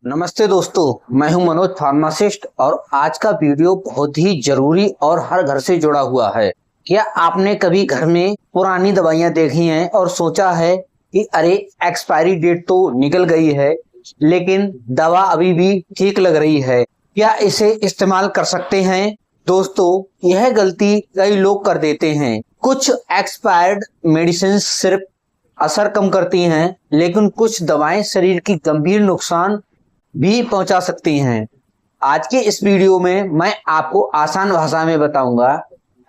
नमस्ते दोस्तों, मैं हूं मनोज फार्मासिस्ट और आज का वीडियो बहुत ही जरूरी और हर घर से जुड़ा हुआ है। क्या आपने कभी घर में पुरानी दवाइयां देखी हैं और सोचा है कि अरे एक्सपायरी डेट तो निकल गई है लेकिन दवा अभी भी ठीक लग रही है, क्या इसे इस्तेमाल कर सकते हैं? दोस्तों, यह गलती कई लोग कर देते हैं। कुछ एक्सपायर्ड मेडिसिन सिर्फ असर कम करती हैं, लेकिन कुछ दवाएं शरीर की गंभीर नुकसान भी पहुंचा सकती हैं। आज के इस वीडियो में मैं आपको आसान भाषा में बताऊंगा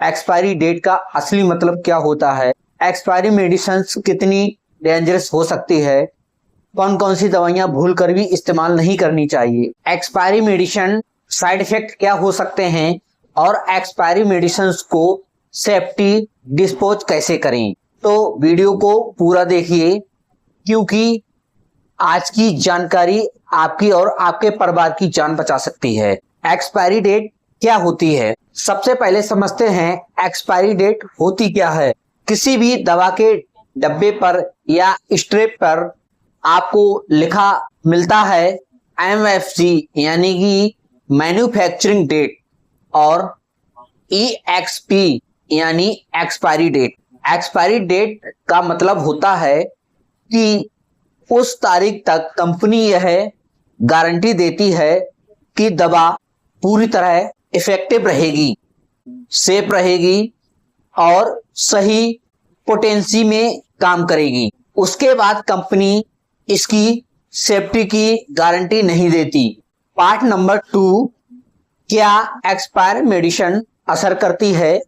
एक्सपायरी डेट का असली मतलब क्या होता है, एक्सपायरी मेडिसिन कितनी डेंजरस हो सकती है, कौन कौन सी दवाइयां भूलकर भी इस्तेमाल नहीं करनी चाहिए, एक्सपायरी मेडिसिन साइड इफेक्ट क्या हो सकते हैं और एक्सपायरी मेडिसिन को सेफ्टी डिस्पोज कैसे करें। तो वीडियो को पूरा देखिए क्योंकि आज की जानकारी आपकी और आपके परिवार की जान बचा सकती है। एक्सपायरी डेट क्या होती है? सबसे पहले समझते हैं एक्सपायरी डेट होती क्या है। किसी भी दवा के डब्बे पर या स्ट्रिप पर आपको लिखा मिलता है MFG यानी कि मैन्युफैक्चरिंग डेट और EXP यानी एक्सपायरी डेट। एक्सपायरी डेट का मतलब होता है कि उस तारीख तक कंपनी यह गारंटी देती है कि दवा पूरी तरह इफेक्टिव रहेगी, सेफ रहेगी और सही पोटेंसी में काम करेगी। उसके बाद कंपनी इसकी सेफ्टी की गारंटी नहीं देती। पार्ट नंबर 2, क्या एक्सपायर मेडिसिन असर करती है?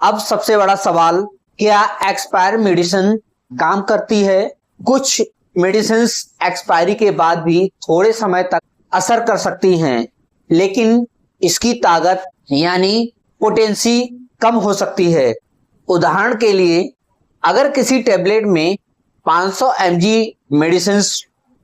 अब सबसे बड़ा सवाल, क्या एक्सपायर मेडिसिन काम करती है? कुछ मेडिसिन एक्सपायरी के बाद भी थोड़े समय तक असर कर सकती हैं, लेकिन इसकी ताकत यानी पोटेंसी कम हो सकती है। उदाहरण के लिए, अगर किसी टेबलेट में 500 mg मेडिसिन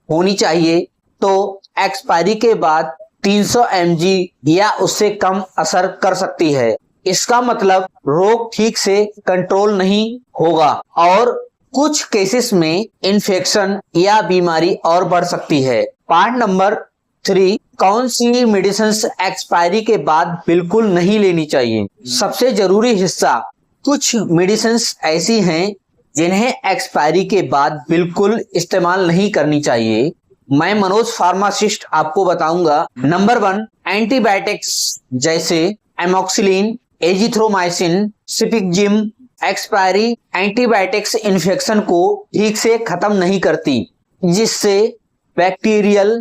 होनी चाहिए तो एक्सपायरी के बाद 300 mg या उससे कम असर कर सकती है। इसका मतलब रोग ठीक से कंट्रोल नहीं होगा और कुछ केसेस में इन्फेक्शन या बीमारी और बढ़ सकती है। पार्ट नंबर 3, कौन सी मेडिसिन एक्सपायरी के बाद बिल्कुल नहीं लेनी चाहिए? सबसे जरूरी हिस्सा, कुछ मेडिसिन ऐसी हैं जिन्हें एक्सपायरी के बाद बिल्कुल इस्तेमाल नहीं करनी चाहिए। मैं मनोज फार्मासिस्ट आपको बताऊंगा। नंबर 1, एंटीबायोटिक्स जैसे amoxicillin, azithromycin, cefixime. Expiry antibiotics infection को ठीक से खत्म नहीं करती, जिससे बैक्टीरियल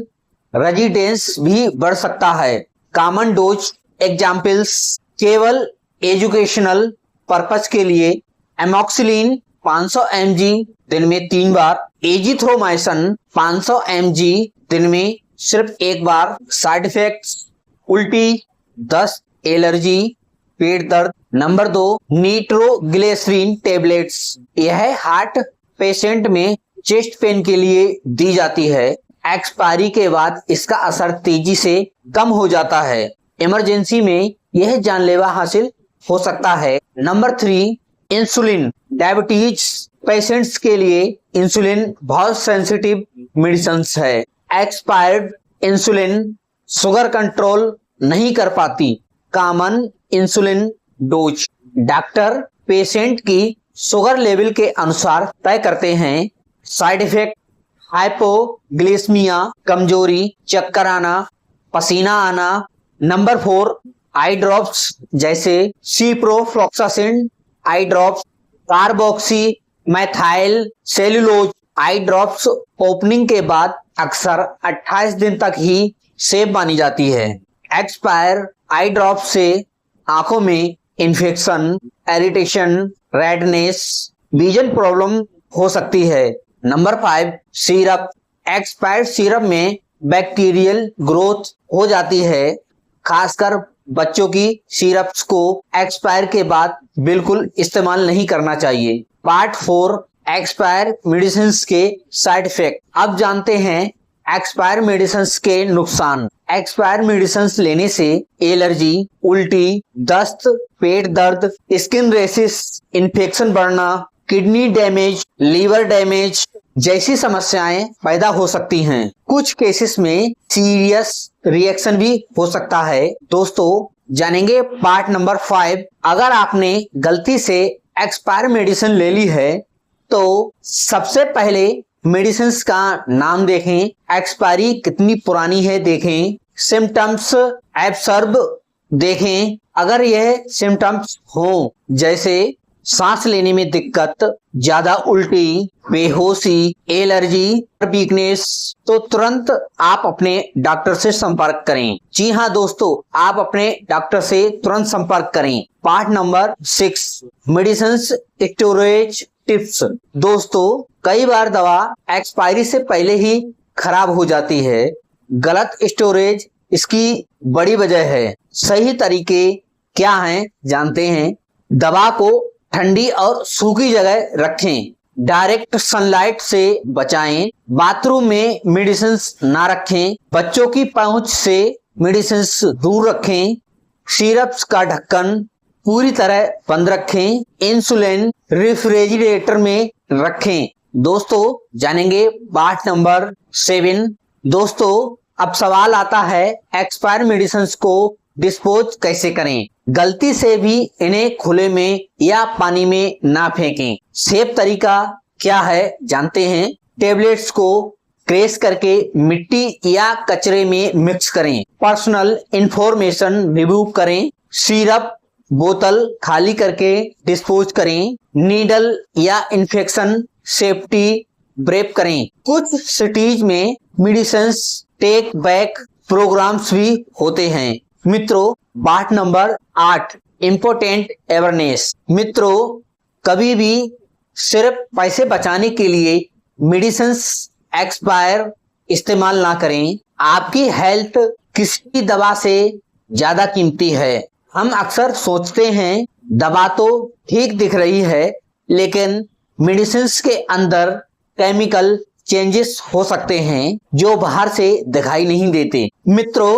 रेजिडेंस भी बढ़ सकता है। कॉमन डोज एग्जाम्पल्स, केवल एजुकेशनल पर्पस के लिए एमोक्सिलिन 500 mg दिन में 3 बार, एजिथ्रोमाइसिन 500 mg दिन में सिर्फ 1 बार। साइड इफेक्ट्स, उल्टी, दस्त, एलर्जी, पेट दर्द। Number 2, nitroglycerin tablets. यह हार्ट पेशेंट में चेस्ट पेन के लिए दी जाती है। एक्सपायरी के बाद इसका असर तेजी से कम हो जाता है। इमरजेंसी में यह जानलेवा हासिल हो सकता है। Number 3, insulin. डायबिटीज पेशेंट्स के लिए इंसुलिन बहुत सेंसिटिव मेडिसिन है। एक्सपायर्ड इंसुलिन शुगर कंट्रोल नहीं कर पाती। Common insulin dose, doctor patient की शुगर लेवल के अनुसार तय करते हैं। साइड इफेक्ट, हाइपोग्लिसेमिया, कमजोरी, चक्कर आना, पसीना आना। नंबर 4, आई ड्रॉप्स जैसे ciprofloxacin eye drops, carboxy methyl cellulose eye drops opening के बाद अक्सर 28 दिन तक ही सेफ मानी जाती है। एक्सपायर आई ड्रॉप से आंखों में infection, irritation, redness, vision problem हो सकती है। Number 5, syrup. एक्सपायर्ड सिरप में बैक्टीरियल ग्रोथ हो जाती है। खासकर बच्चों की सिरप्स को एक्सपायर के बाद बिल्कुल इस्तेमाल नहीं करना चाहिए। पार्ट 4, एक्सपायर मेडिसिन के साइड इफेक्ट। अब जानते हैं एक्सपायर मेडिसिन के नुकसान। एक्सपायर मेडिसिन लेने से एलर्जी, उल्टी, दस्त, पेट दर्द, स्किन रेसिस, इन्फेक्शन बढ़ना, किडनी डैमेज, लीवर डैमेज, जैसी समस्याएं पैदा हो सकती हैं। कुछ केसेस में सीरियस रिएक्शन भी हो सकता है। दोस्तों जानेंगे पार्ट नंबर 5। अगर आपने गलती से एक्सपायर मेडिसिन ले ली है तो सबसे पहले मेडिसिन का नाम देखें, एक्सपायरी कितनी पुरानी है देखें, सिम्टम्स एब्सर्ब देखें। अगर यह सिम्टम्स हो जैसे सांस लेने में दिक्कत, ज्यादा उल्टी, बेहोशी, एलर्जी, वीकनेस, तो तुरंत आप अपने डॉक्टर से संपर्क करें। जी हाँ दोस्तों, आप अपने डॉक्टर से तुरंत संपर्क करें। Part number 6, medicine storage tips. दोस्तों कई बार दवा एक्सपायरी से पहले ही खराब हो जाती है। गलत स्टोरेज इसकी बड़ी वजह है। सही तरीके क्या हैं जानते हैं। दवा को ठंडी और सूखी जगह रखें, डायरेक्ट सनलाइट से बचाएं, बाथरूम में मेडिसिन ना रखें, बच्चों की पहुंच से मेडिसिन दूर रखें, सिरप्स का ढक्कन पूरी तरह बंद रखें, इंसुलिन रेफ्रिजरेटर में रखें। दोस्तों जानेंगे पार्ट नंबर 7। दोस्तों अब सवाल आता है एक्सपायर मेडिसिन को डिस्पोज कैसे करें। गलती से भी इन्हें खुले में या पानी में ना फेंकें। सेफ तरीका क्या है जानते हैं। टेबलेट्स को क्रैश करके मिट्टी या कचरे में मिक्स करें, पर्सनल इंफॉर्मेशन रिमूव करें, सिरप बोतल खाली करके डिस्पोज करें, नीडल या इन्फेक्शन सेफ्टी ब्रेप करें। कुछ सिटीज में मेडिसिन टेक बैक प्रोग्राम्स भी होते हैं। मित्रों पार्ट नंबर 8, इम्पोर्टेंट अवेयरनेस। मित्रों कभी भी सिर्फ पैसे बचाने के लिए मेडिसिन एक्सपायर इस्तेमाल ना करें। आपकी हेल्थ किसी दवा से ज्यादा कीमती है। हम अक्सर सोचते हैं दवा तो ठीक दिख रही है, लेकिन मेडिसिन के अंदर केमिकल चेंजेस हो सकते हैं जो बाहर से दिखाई नहीं देते। मित्रों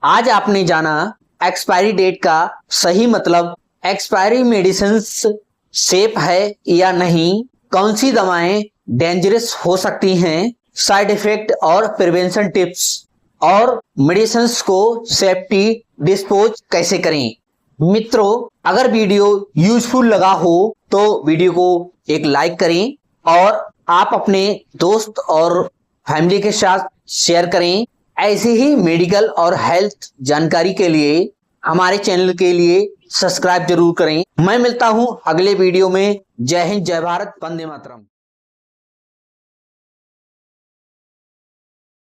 आज आपने जाना एक्सपायरी डेट का सही मतलब, एक्सपायरी मेडिसिन सेफ है या नहीं, कौन सी दवाएं डेंजरस हो सकती हैं, साइड इफेक्ट और प्रिवेंशन टिप्स, और मेडिसिन को सेफ्टी डिस्पोज कैसे करें। मित्रों अगर वीडियो यूजफुल लगा हो तो वीडियो को एक लाइक करें और आप अपने दोस्त और फैमिली के साथ शेयर करें। ऐसे ही मेडिकल और हेल्थ जानकारी के लिए हमारे चैनल के लिए सब्सक्राइब जरूर करें। मैं मिलता हूं अगले वीडियो में। जय हिंद, जय भारत, वंदे मातरम।